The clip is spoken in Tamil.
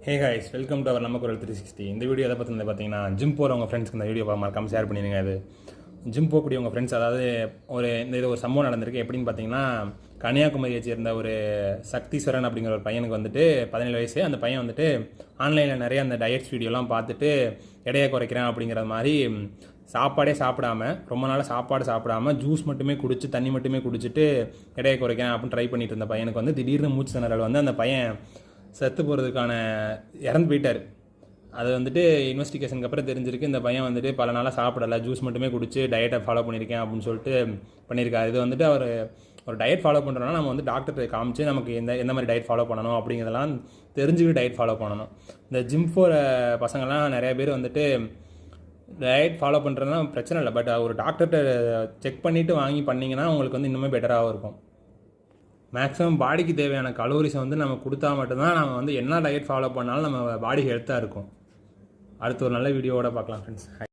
Hey guys, welcome to our நம்ம குரல் 360. இந்த வீடியோ எதை பற்றி பார்த்தீங்கன்னா, ஜிம் போகிறவங்க ஃப்ரெண்ட்ஸ்க்கு இந்த வீடியோ மறக்காமல் ஷேர் பண்ணிடுங்க. அது ஜிம் போகக்கூடிய உங்கள் ஃப்ரெண்ட்ஸ், அதாவது இது ஒரு சம்பவம் நடந்திருக்கு. எப்படின்னு பார்த்தீங்கன்னா, கன்னியாகுமரியை சேர்ந்த ஒரு சக்தீஸ்வரன் அப்படிங்கிற ஒரு பையனுக்கு வந்துட்டு 17 வயசு. அந்த பையன் வந்துட்டு ஆன்லைனில் நிறைய அந்த டயட்ஸ் வீடியோலாம் பார்த்துட்டு எடையை குறைக்கிறேன் அப்படிங்கிற மாதிரி சாப்பாடே சாப்பிடாம, ரொம்ப நாளாக சாப்பாடு சாப்பிடாம ஜூஸ் மட்டுமே குடிச்சு, தண்ணி மட்டுமே குடிச்சிட்டு எடையை குறைக்கிறேன் அப்படின்னு ட்ரை பண்ணிட்டு இருந்த பையனுக்கு வந்து திடீர்னு மூச்சு திணறல் வந்து அந்த பையன் செத்து போகிறதுக்கான இறந்து போயிட்டார். அது வந்துட்டு இன்வெஸ்டிகேஷனுக்கு அப்புறம் தெரிஞ்சிருக்கு, இந்த பையன் வந்துட்டு பல நாளாக சாப்பிடலை, ஜூஸ் மட்டுமே குடிச்சு டயட்டை ஃபாலோ பண்ணியிருக்கேன் அப்படின்னு சொல்லிட்டு பண்ணியிருக்காரு. இது வந்துட்டு அவர் ஒரு டயட் ஃபாலோ பண்ணுறோன்னா நம்ம வந்து டாக்டர்கிட்ட காமிச்சு நமக்கு எந்த மாதிரி டயட் ஃபாலோ பண்ணணும் அப்படிங்கிறதெல்லாம் தெரிஞ்சுக்கிட்டு டயட் ஃபாலோ பண்ணணும். இந்த ஜிம் போகிற பசங்கள்லாம் நிறைய பேர் வந்துட்டு டயட் ஃபாலோ பண்ணுறதுனா பிரச்சனை இல்லை, பட் ஒரு டாக்டர்கிட்ட செக் பண்ணிவிட்டு வாங்கி பண்ணிங்கன்னா உங்களுக்கு வந்து இன்னுமே பெட்டராகவும் இருக்கும். மேக்ஸிமம் பாடிக்கு தேவையான கலோரிஸை வந்து நம்ம கொடுத்தா மட்டும்தான் நம்ம வந்து என்ன டயட் ஃபாலோ பண்ணாலும் நம்ம பாடி ஹெல்த்தாக இருக்கும். அடுத்து ஒரு நல்ல வீடியோவோட பார்க்கலாம் ஃப்ரெண்ட்ஸ்.